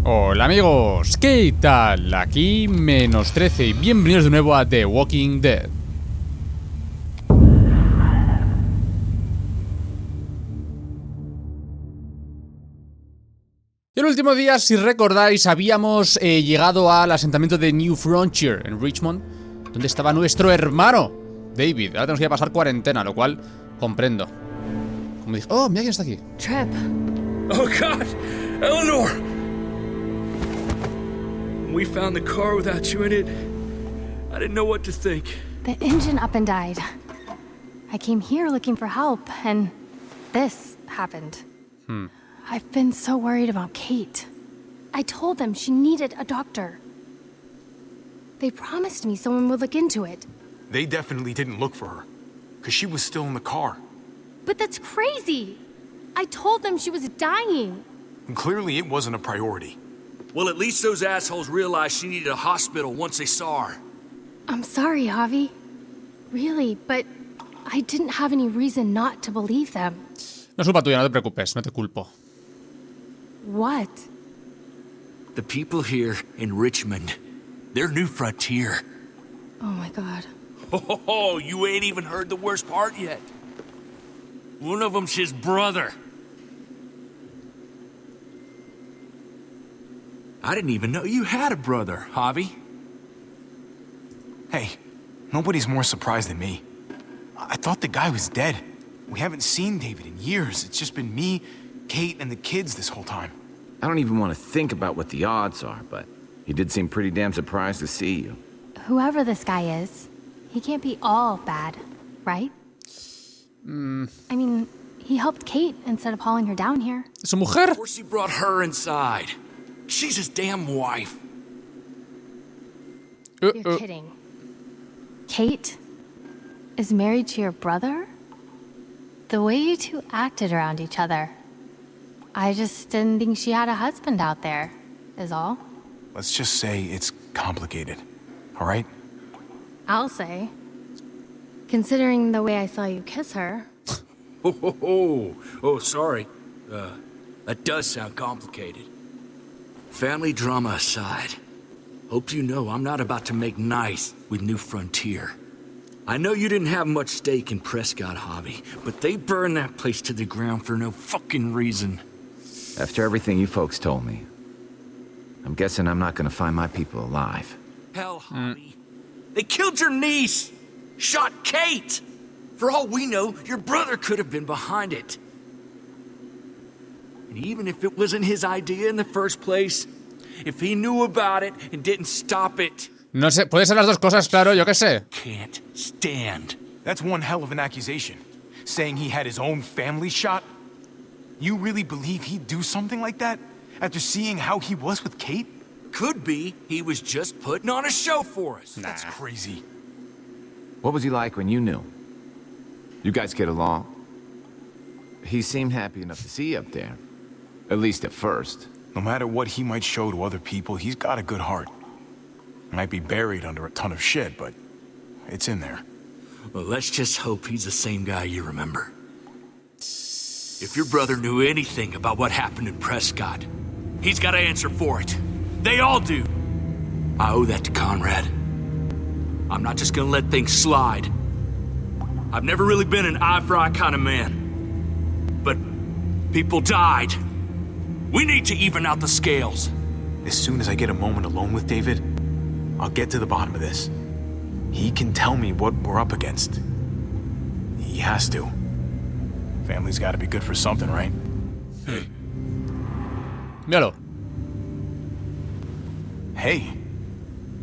Hola amigos, ¿qué tal? Aquí Menostrece y bienvenidos de nuevo a The Walking Dead. Y el último día, si recordáis, habíamos llegado al asentamiento de New Frontier en Richmond, donde estaba nuestro hermano David. Ahora tenemos que ir a pasar cuarentena, lo cual comprendo. Como dije, oh, mira quién está aquí. Trip. Oh God, Eleanor! We found the car without you in it. I didn't know what to think. The engine up and died. I came here looking for help, and this happened. I've been so worried about Kate. I told them she needed a doctor. They promised me someone would look into it. They definitely didn't look for her, because she was still in the car. But that's crazy. I told them she was dying. And clearly it wasn't a priority. Well, at least those assholes realized she needed a hospital once they saw her. I'm sorry, Javi. Really, but I didn't have any reason not to believe them. No es culpa tuya, no te preocupes, no te culpo. What? The people here in Richmond, they're New Frontier. Oh my God. Oh, you ain't even heard the worst part yet. One of them's his brother. I didn't even know you had a brother, Javi. Hey, nobody's more surprised than me. I thought the guy was dead. We haven't seen David in years. It's just been me, Kate, and the kids this whole time. I don't even want to think about what the odds are, but he did seem pretty damn surprised to see you. Whoever this guy is, he can't be all bad, right? I mean, he helped Kate instead of hauling her down here. ¿Su mujer? Of course he brought her inside. She's his damn wife. You're kidding. Kate is married to your brother? The way you two acted around each other. I just didn't think she had a husband out there, is all. Let's just say it's complicated, all right? I'll say. Considering the way I saw you kiss her. Oh, sorry. That does sound complicated. Family drama aside, hope you know I'm not about to make nice with New Frontier. I know you didn't have much stake in Prescott, Javi, but they burned that place to the ground for no fucking reason. After everything you folks told me, I'm guessing I'm not gonna find my people alive. Hell, Javi. They killed your niece! Shot Kate! For all we know, your brother could have been behind it. And even if it wasn't his idea in the first place, if he knew about it and didn't stop it... No sé, puede ser las dos cosas, claro, yo qué sé. Can't stand. That's one hell of an accusation. Saying he had his own family shot? You really believe he'd do something like that? After seeing how he was with Kate? Could be he was just putting on a show for us. That's crazy. What was he like when you knew? You guys get along? He seemed happy enough to see you up there. At least at first. No matter what he might show to other people, he's got a good heart. Might be buried under a ton of shit, but it's in there. Well, let's just hope he's the same guy you remember. If your brother knew anything about what happened in Prescott, he's got to answer for it. They all do. I owe that to Conrad. I'm not just gonna let things slide. I've never really been an eye-for-eye kind of man. But people died. We need to even out the scales. As soon as I get a moment alone with David, I'll get to the bottom of this. He can tell me what we're up against. He has to. Family's gotta be good for something, right? Míralo. Hey.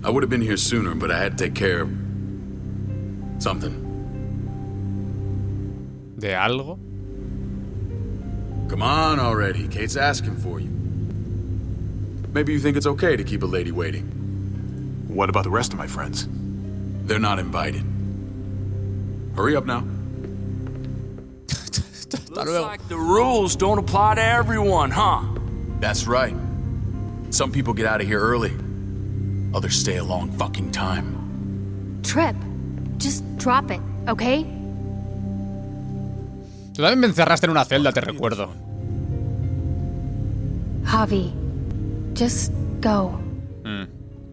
I would have been here sooner, but I had to take care of... something. ¿De algo? Come on already, Kate's asking for you. Maybe you think it's okay to keep a lady waiting. What about the rest of my friends? They're not invited. Hurry up now. Looks like the rules don't apply to everyone, huh? That's right. Some people get out of here early. Others stay a long fucking time. Trip, just drop it, okay? Tú también me encerraste en una celda, te recuerdo. Javi, Just go.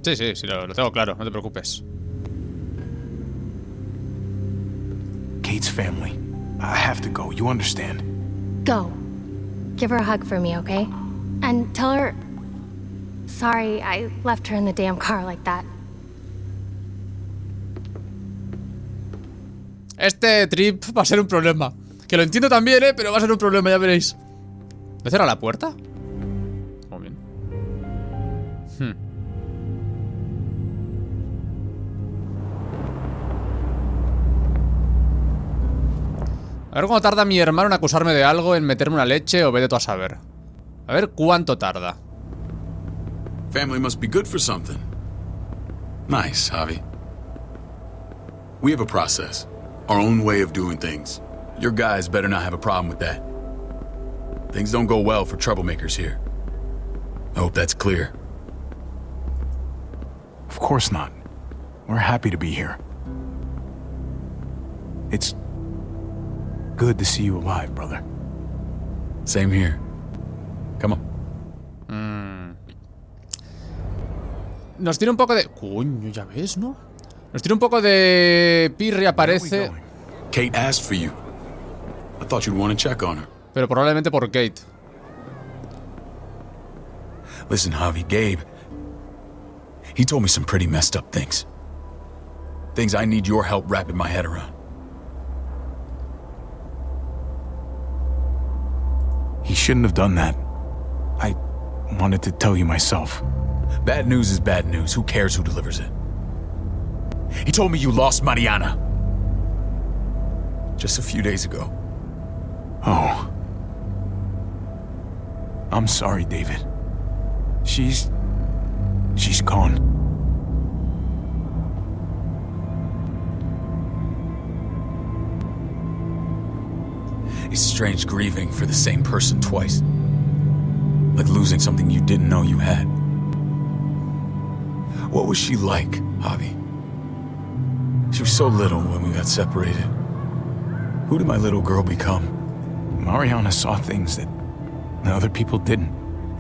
Sí, lo tengo claro, no te preocupes. Kate's family. I have to go, you understand? Go. Give her a hug for me, okay? And tell her... Sorry, I left her in the damn car like that. Este trip va a ser un problema. Que lo entiendo también, pero va a ser un problema, ya veréis. ¿No cierra la puerta? Muy bien. A ver cuánto tarda mi hermano en acusarme de algo, en meterme una leche o vete tú a saber. A ver cuánto tarda. Family must be good for something. Nice, Javi. We have a process. Our own way of doing things. Your guys better not have a problem with that. Things don't go well for troublemakers here. I hope that's clear. Of course not. We're happy to be here. It's good to see you alive, brother. Same here. Come on. Nos tiene un poco de... Coño, ya ves, ¿no? Nos tiene un poco de... Pirria parece... Kate asked for you. I thought you'd want to check on her. Pero probablemente por Kate. Listen, Javi, Gabe... He told me some pretty messed up things. Things I need your help wrapping my head around. He shouldn't have done that. I wanted to tell you myself. Bad news is bad news. Who cares who delivers it? He told me you lost Mariana. Just a few days ago. Oh. I'm sorry, David. She's gone. It's strange grieving for the same person twice. Like losing something you didn't know you had. What was she like, Javi? She was so little when we got separated. Who did my little girl become? Mariana saw things that other people didn't.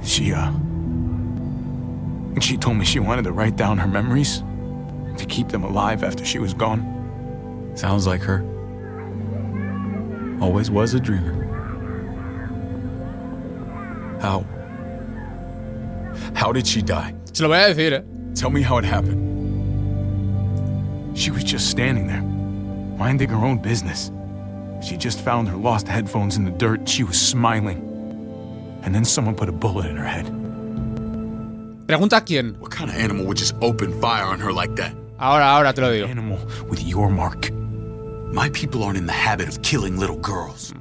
She told me she wanted to write down her memories to keep them alive after she was gone. Sounds like her. Always was a dreamer. How did she die? Se lo voy a decir, Tell me how it happened. She was just standing there, minding her own business. She just found her lost headphones in the dirt. She was smiling. And then someone put a bullet in her head. Pregunta a quién. What kind of animal would just open fire on her like that? Ahora te lo digo. Animal with your mark. My people aren't in the habit of killing little girls.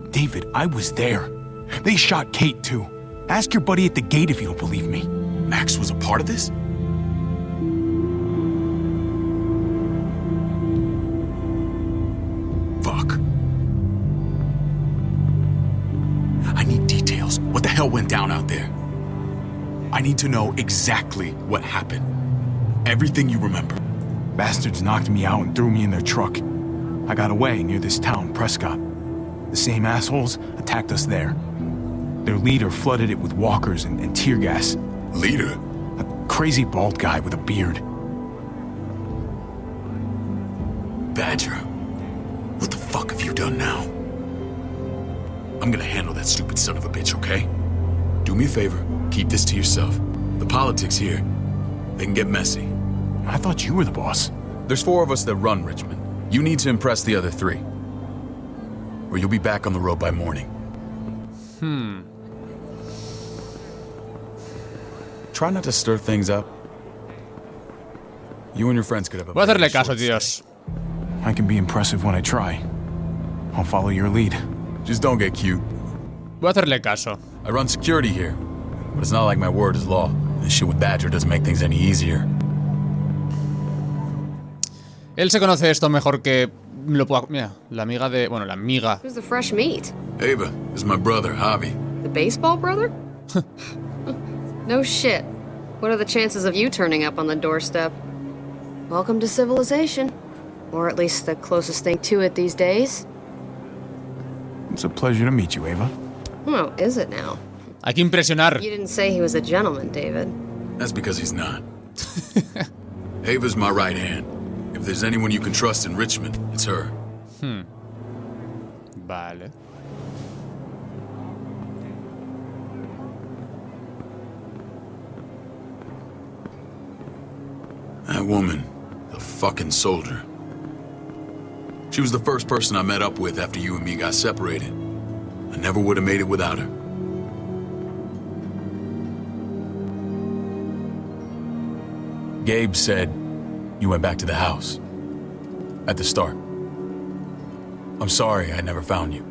David, I was there. They shot Kate too. Ask your buddy at the gate if you don't believe me. Max was a part of this? Fuck. I need details. What the hell went down out there? I need to know exactly what happened. Everything you remember. Bastards knocked me out and threw me in their truck. I got away near this town, Prescott. The same assholes attacked us there. Their leader flooded it with walkers and tear gas. Leader? A crazy bald guy with a beard. Badger, what the fuck have you done now? I'm gonna handle that stupid son of a bitch, okay? Do me a favor, keep this to yourself. The politics here, they can get messy. I thought you were the boss. There's 4 of us that run Richmond. You need to impress the other 3. Or you'll be back on the road by morning. Try not to stir things up. You and your friends could have a... Voy a hacerle caso, tíos. I can be impressive when I try. I'll follow your lead. Just don't get cute. Voy a hacerle caso. I run security here, but it's not like my word is law. This shit with Badger doesn't make things any easier. Él se conoce esto mejor que lo puedo... Mira, la amiga de... Bueno, la amiga. Who's the fresh meat? Ava is my brother, Javi. The baseball brother? No shit. What are the chances of you turning up on the doorstep? Welcome to civilization. Or at least the closest thing to it these days. It's a pleasure to meet you, Ava. Oh, is it now? Hay que impresionar. You didn't say he was a gentleman, David. That's because he's not. Ava's my right hand. If there's anyone you can trust in Richmond, it's her. Vale. That woman, the fucking soldier. She was the first person I met up with after you and me got separated. I never would have made it without her. Gabe said you went back to the house. At the start. I'm sorry I never found you.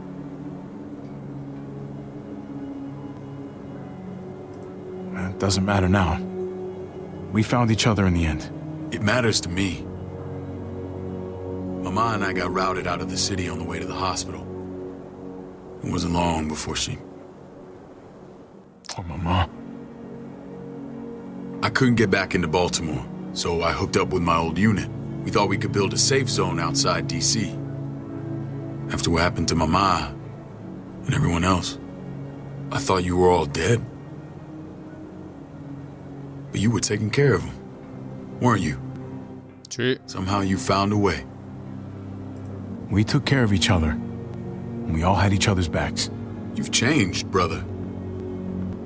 It doesn't matter now. We found each other in the end. It matters to me. Mama and I got routed out of the city on the way to the hospital. It wasn't long before she... Poor Mama. I couldn't get back into Baltimore, so I hooked up with my old unit. We thought we could build a safe zone outside D.C. After what happened to Mama and everyone else, I thought you were all dead. But you were taking care of them, weren't you? Sí. Somehow you found a way. We took care of each other. And we all had each other's backs. You've changed, brother.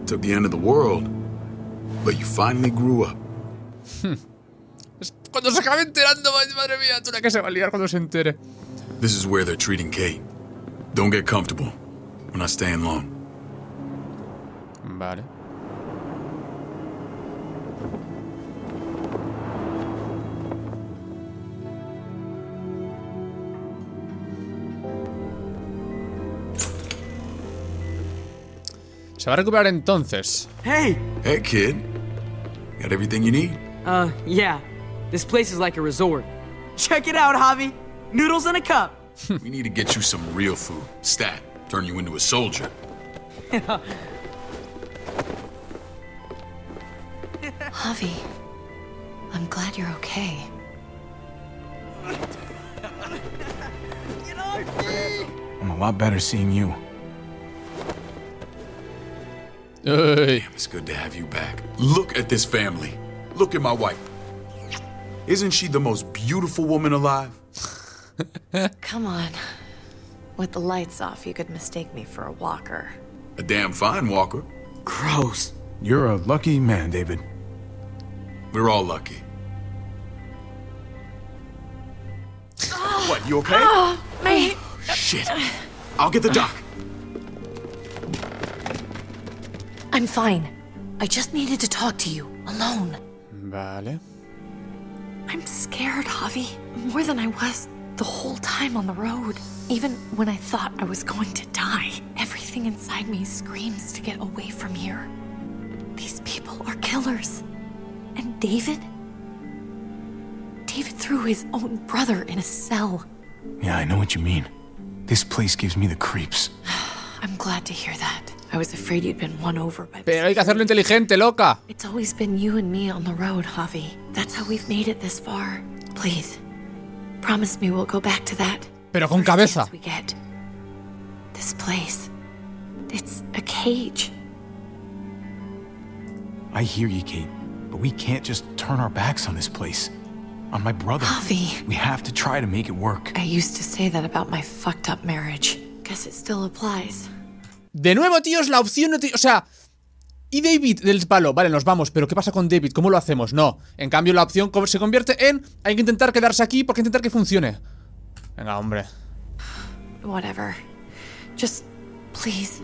Took the end of the world, but you finally grew up. Cuando se acabe enterando, madre mía, tú la que se va a liar cuando se entere. This is where they're treating Kate. Don't get comfortable. We're not staying long. Vale. Se va a recuperar entonces. Hey! Hey, kid. Got everything you need? Yeah. This place is like a resort. Check it out, Javi. Noodles in a cup. We need to get you some real food. Stat. Turn you into a soldier. Javi, I'm glad you're okay. I'm a lot better seeing you. Hey. Damn, it's good to have you back. Look at this family. Look at my wife. Isn't she the most beautiful woman alive? Come on. With the lights off, you could mistake me for a walker. A damn fine walker. Gross. You're a lucky man, David. We're all lucky. What, you okay? Mate! Shit. I'll get the doc. I'm fine. I just needed to talk to you, alone. Vale. I'm scared, Javi. More than I was the whole time on the road. Even when I thought I was going to die, everything inside me screams to get away from here. These people are killers. And David? David threw his own brother in a cell. Yeah, I know what you mean. This place gives me the creeps. I'm glad to hear that. I was afraid you'd been won over by Pero hay que hacerlo inteligente, loca. It's always been you and me on the road, Javi. That's how we've made it this far. Please, promise me we'll go back to that. Pero con first cabeza. chance we get. This place, it's a cage. I hear you, Kate, but we can't just turn our backs on this place. On my brother. Javi. We have to try to make it work. I used to say that about my fucked up marriage. Guess it still applies. De nuevo, tíos, la opción no o sea... Y David del palo, vale, nos vamos. Pero ¿qué pasa con David? ¿Cómo lo hacemos? No. En cambio, la opción se convierte en... Hay que intentar quedarse aquí porque hay que intentar que funcione. Venga, hombre. Whatever. Just, please.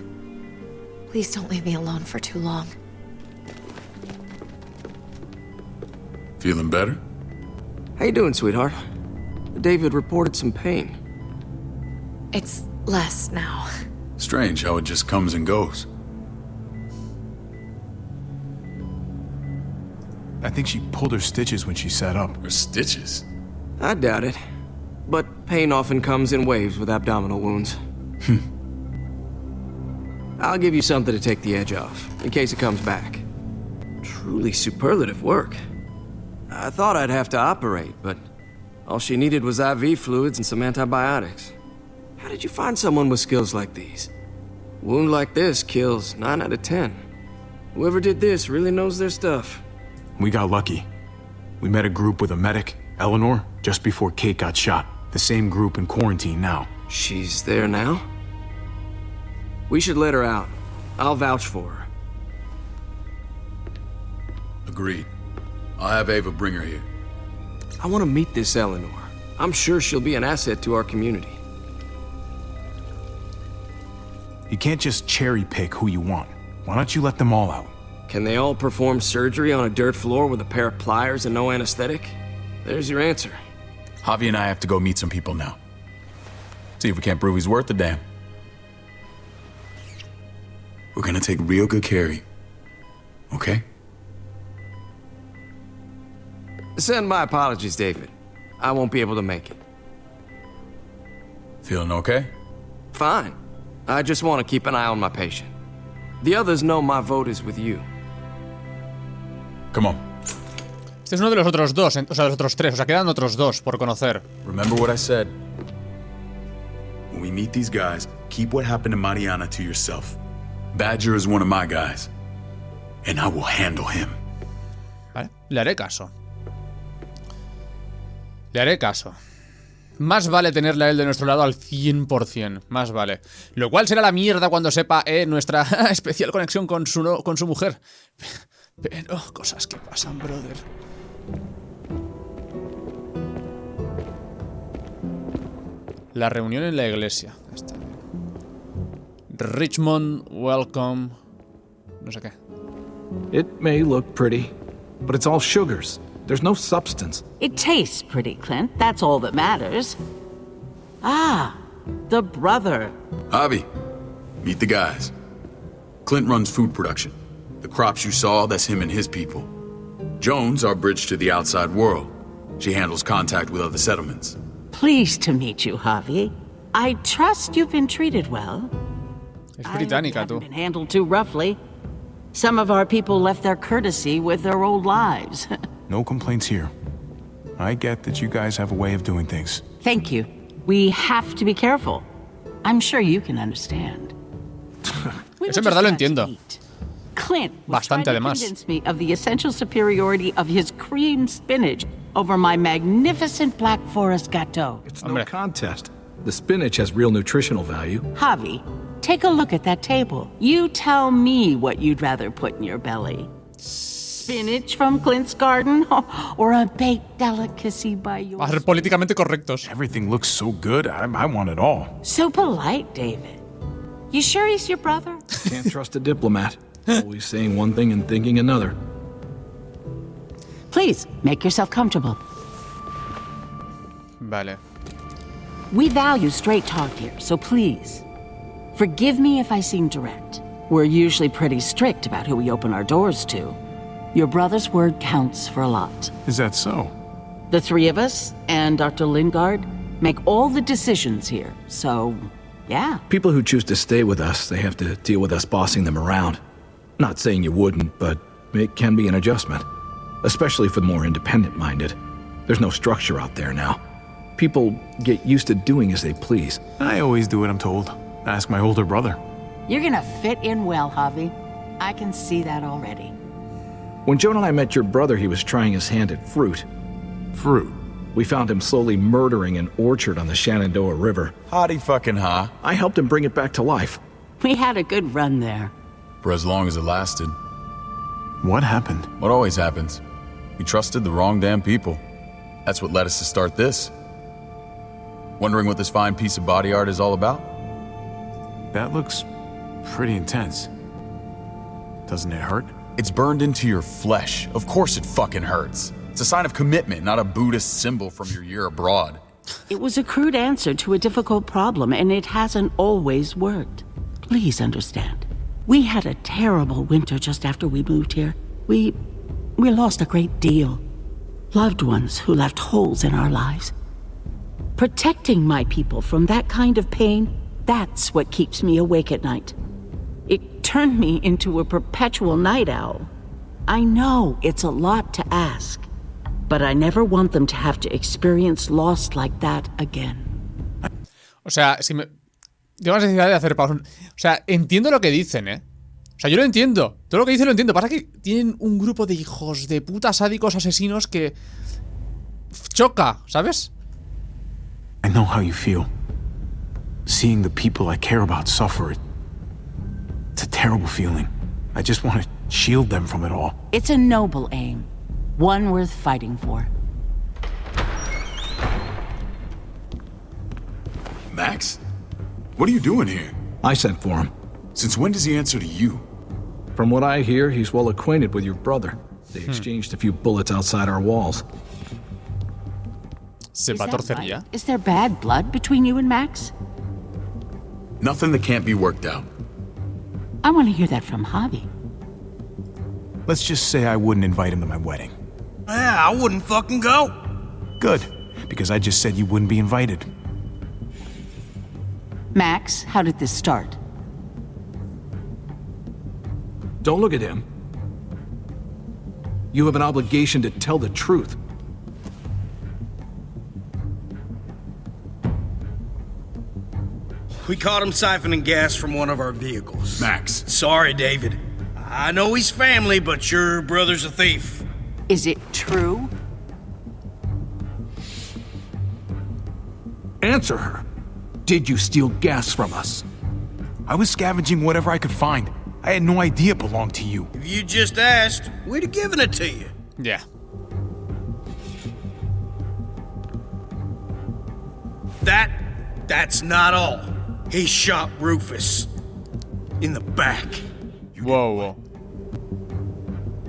Please don't leave me alone for too long. Feeling better? How you doing, sweetheart? David reported some pain. It's less now. Strange how it just comes and goes. I think she pulled her stitches when she sat up. Her stitches? I doubt it. But pain often comes in waves with abdominal wounds. I'll give you something to take the edge off, in case it comes back. Truly superlative work. I thought I'd have to operate, but all she needed was IV fluids and some antibiotics. How did you find someone with skills like these? Wound like this kills 9 out of 10. Whoever did this really knows their stuff. We got lucky. We met a group with a medic, Eleanor, just before Kate got shot. The same group in quarantine now. She's there now? We should let her out. I'll vouch for her. Agreed. I'll have Ava bring her here. I want to meet this Eleanor. I'm sure she'll be an asset to our community. You can't just cherry pick who you want. Why don't you let them all out? Can they all perform surgery on a dirt floor with a pair of pliers and no anesthetic? There's your answer. Javi and I have to go meet some people now. See if we can't prove he's worth the damn. We're gonna take real good care of you. Okay? Send my apologies, David. I won't be able to make it. Feeling okay? Fine. I just want to keep an eye on my patient. The others know my vote is with you. Come on. Este es uno de los otros dos, o sea, de los otros tres. O sea, quedan otros dos por conocer. Remember what I said. When we meet these guys, keep what happened to Mariana to yourself. Badger is one of my guys. And I will handle him. Vale, le haré caso. Le haré caso. Más vale tenerle a él de nuestro lado al 100%. Más vale. Lo cual será la mierda cuando sepa nuestra especial conexión con su mujer. Pero cosas que pasan, brother. La reunión en la iglesia. Está bien. Richmond, welcome. No sé qué. It may look pretty, but it's all sugars. There's no substance. It tastes pretty, Clint. That's all that matters. Ah, the brother. Javi, meet the guys. Clint runs food production. The crops you saw, that's him and his people. Jones, our bridge to the outside world. She handles contact with other settlements. Pleased to meet you, Javi. I trust you've been treated well. Es británica, tú. I haven't been handled too roughly. Some of our people left their courtesy with their old lives. No complaints here. I get that you guys have a way of doing things. Thank you. We have to be careful. I'm sure you can understand. Eso en verdad lo entiendo. Clint was Bastante, trying to además. convince me of the essential superiority of his cream spinach over my magnificent Black Forest gâteau. It's no contest. The spinach has real nutritional value. Javi, take a look at that table. You tell me what you'd rather put in your belly. Spinach from Clint's garden or a baked delicacy by yours? Va a ser políticamente correctos. Everything looks so good. I want it all. So polite, David. You sure he's your brother? Can't trust a diplomat. Always saying one thing and thinking another. Please, make yourself comfortable. Vale. We value straight talk here, so please, forgive me if I seem direct. We're usually pretty strict about who we open our doors to. Your brother's word counts for a lot. Is that so? The three of us and Dr. Lingard make all the decisions here, so, yeah. People who choose to stay with us, they have to deal with us bossing them around. Not saying you wouldn't, but it can be an adjustment. Especially for the more independent-minded. There's no structure out there now. People get used to doing as they please. I always do what I'm told. Ask my older brother. You're gonna fit in well, Javi. I can see that already. When Joan and I met your brother, he was trying his hand at fruit. Fruit? We found him slowly murdering an orchard on the Shenandoah River. Howdy fucking ha. I helped him bring it back to life. We had a good run there. For as long as it lasted. What happened? What always happens. We trusted the wrong damn people. That's what led us to start this. Wondering what this fine piece of body art is all about? That looks pretty intense. Doesn't it hurt? It's burned into your flesh. Of course it fucking hurts. It's a sign of commitment, not a Buddhist symbol from your year abroad. It was a crude answer to a difficult problem, and it hasn't always worked. Please understand. We had a terrible winter just after we moved here. We lost a great deal. Loved ones who left holes in our lives. Protecting my people from that kind of pain, that's what keeps me awake at night. It turned me into a perpetual night owl. I know it's a lot to ask, but I never want them to have to experience loss like that again. O sea, es que Tengo más necesidad de hacer pausas. O sea, entiendo lo que dicen, ¿eh? O sea, yo lo entiendo. Todo lo que dicen lo entiendo. Pasa que tienen un grupo de hijos de puta sádicos asesinos que... choca, ¿sabes? I know how you feel. Seeing the people I care about suffer, it's a terrible feeling. I just want to shield them from it all. It's a noble aim. One worth fighting for. Max? What are you doing here? I sent for him. Since when does he answer to you? From what I hear, he's well acquainted with your brother. They exchanged a few bullets outside our walls. Se va a torcer ya. Is there bad blood between you and Max? Nothing that can't be worked out. I want to hear that from Javi. Let's just say I wouldn't invite him to my wedding. Yeah, I wouldn't fucking go. Good, because I just said you wouldn't be invited. Max, how did this start? Don't look at him. You have an obligation to tell the truth. We caught him siphoning gas from one of our vehicles. Max. Sorry, David. I know he's family, but your brother's a thief. Is it true? Answer her. Did you steal gas from us? I was scavenging whatever I could find. I had no idea it belonged to you. If you just asked, we'd have given it to you. Yeah. That's not all. He shot Rufus. In the back. Whoa.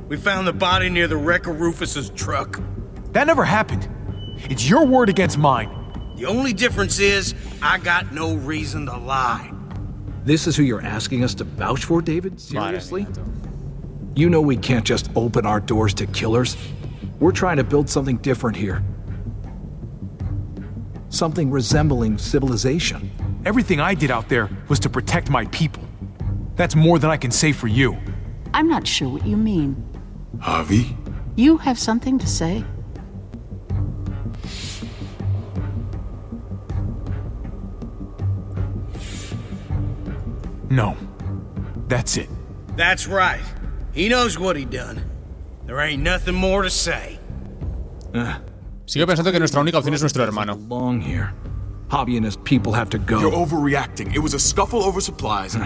We found the body near the wreck of Rufus's truck. That never happened. It's your word against mine. The only difference is, I got no reason to lie. This is who you're asking us to vouch for, David? Seriously? You know we can't just open our doors to killers. We're trying to build something different here. Something resembling civilization. Everything I did out there was to protect my people. That's more than I can say for you. I'm not sure what you mean. Javi? You have something to say? No. That's it. That's right. He knows what he done. There ain't nothing more to say. Sigo pensando que nuestra única opción es nuestro hermano. Long here. Javi and his people have to go. You're overreacting. It was a scuffle over supplies.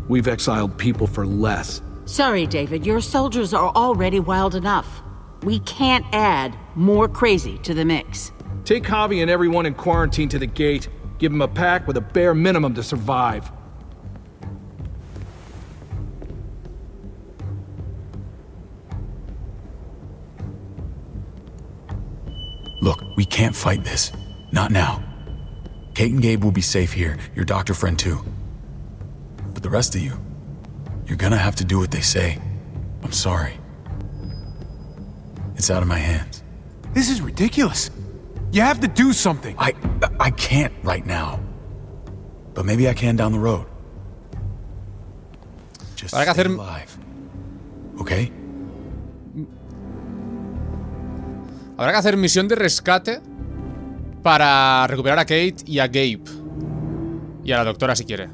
We've exiled people for less. Sorry, David. Your soldiers are already wild enough. We can't add more crazy to the mix. Take Javi and everyone in quarantine to the gate. Give them a pack with a bare minimum to survive. Look, we can't fight this. Not now. Kate and Gabe will be safe here, your doctor friend too. But the rest of you, you're gonna have to do what they say. I'm sorry. It's out of my hands. This is ridiculous. You have to do something. I can't right now. But maybe I can down the road. Just stay alive. Okay? Habrá que hacer misión de rescate para recuperar a Kate y a Gabe. Y a la doctora si quiere.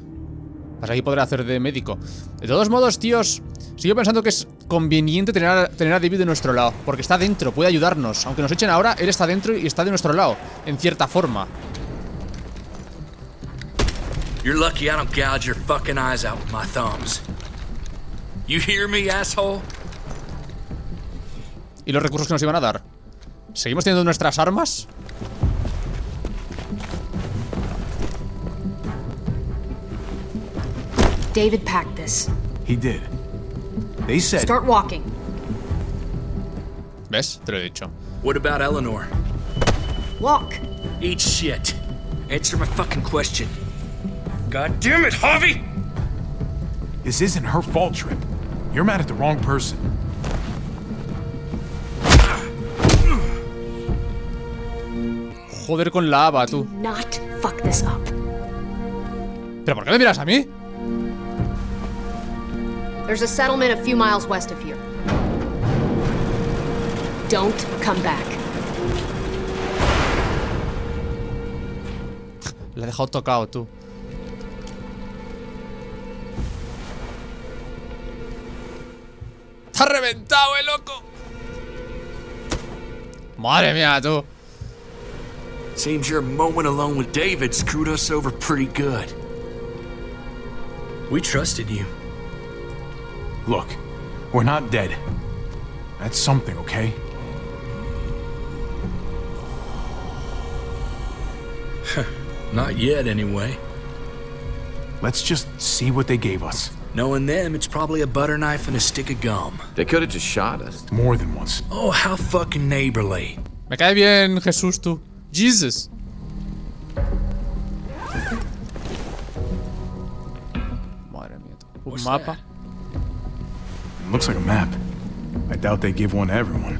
Pues aquí podrá hacer de médico. De todos modos, tíos, sigo pensando que es conveniente tener a David de nuestro lado. Porque está dentro, puede ayudarnos. Aunque nos echen ahora, él está dentro y está de nuestro lado. En cierta forma. You're lucky I don't gouge your fucking eyes out with my thumbs. You hear me, asshole? ¿Y los recursos que nos iban a dar? ¿Seguimos teniendo nuestras armas? David packed this. He did. They said... Start walking. ¿Ves? Te lo he dicho. What about Eleanor? Walk. Eat shit. Answer my fucking question. God damn it, Javi! This isn't her fault, Trip. You're mad at the wrong person. Joder con la haba, tú. Do not fuck this up. ¿Pero por qué me miras a mí? There's a settlement a few miles west of here. Don't come back. Le he dejado tocado, tú. reventado, loco. Madre mía, tú. Seems your moment alone with David screwed us over pretty good. We trusted you. Look, we're not dead. That's something, okay? Not yet, anyway. Let's just see what they gave us. Knowing them, it's probably a butter knife and a stick of gum. They could have just shot us. More than once. Oh, how fucking neighborly. Me cae bien, Jesús, tú. Jesus. Madre mía, tú. Un mapa. Looks like a map. I doubt they give one to everyone.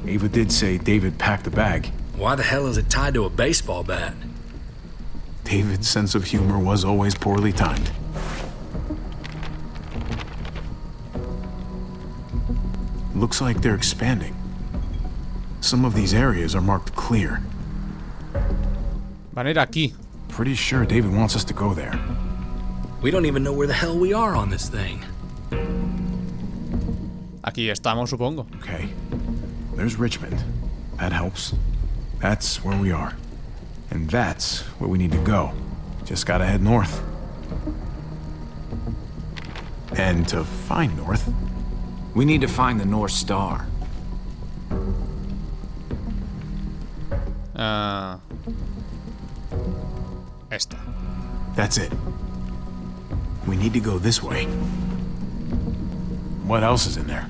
Ava did say David packed the bag. Why the hell is it tied to a baseball bat? David's sense of humor was always poorly timed. Looks like they're expanding. Some of these areas are marked clear. Van a ir aquí. Pretty sure David wants us to go there. We don't even know where the hell we are on this thing. Aquí estamos, supongo. Okay. There's Richmond. That helps. That's where we are. And that's where we need to go. Just gotta head north. And to find north, we need to find the North Star. Esta. That's it. We need to go this way. What else is in there?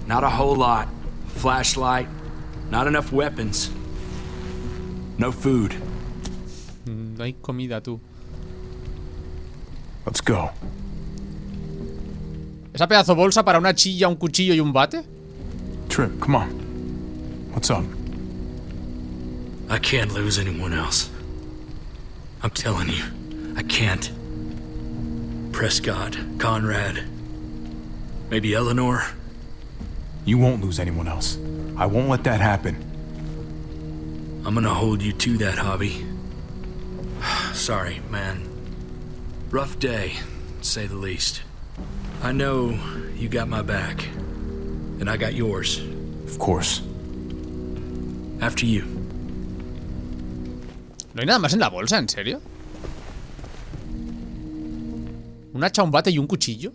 Not a whole lot. Flashlight. Not enough weapons. No food. No hay comida, tú. Let's go. ¿Esa pedazo bolsa para una chilla, un cuchillo y un bate? Trip, come on. What's up? I can't lose anyone else. I'm telling you, I can't. Prescott, Conrad, maybe Eleanor. You won't lose anyone else. I won't let that happen. I'm gonna hold you to that, Javi. Sorry, man. Rough day, to say the least. I know you got my back, and I got yours. Of course. After you. ¿No hay nada más en la bolsa? ¿En serio? ¿Un hacha, un bate y un cuchillo?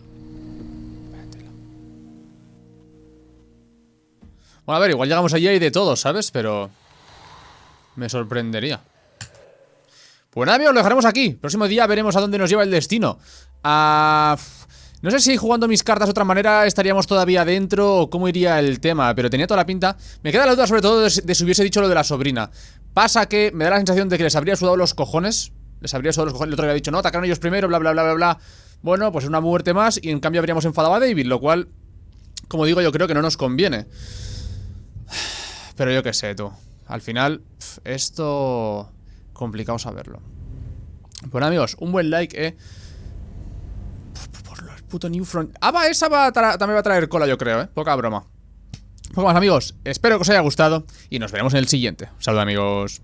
Bueno, a ver, igual llegamos allí y hay de todo, ¿sabes? Pero me sorprendería. Pues nada, amigos, lo dejaremos aquí. Próximo día veremos a dónde nos lleva el destino. No sé si jugando mis cartas de otra manera estaríamos todavía dentro o cómo iría el tema, pero tenía toda la pinta. Me queda la duda sobre todo de si hubiese dicho lo de la sobrina. Pasa que me da la sensación de que les habría sudado los cojones. Les habría sudado los cojones. El otro había dicho, no, atacaron ellos primero, bla, bla, bla, bla, bla. Bueno, pues es una muerte más y en cambio habríamos enfadado a David, lo cual, como digo, yo creo que no nos conviene. Pero yo qué sé, tú. Al final, esto... complicado saberlo. Bueno, amigos, un buen like, por los puto New Front. Esa también va a traer cola, yo creo, poca broma. Poco más, amigos. Espero que os haya gustado y nos veremos en el siguiente. Saludos, amigos.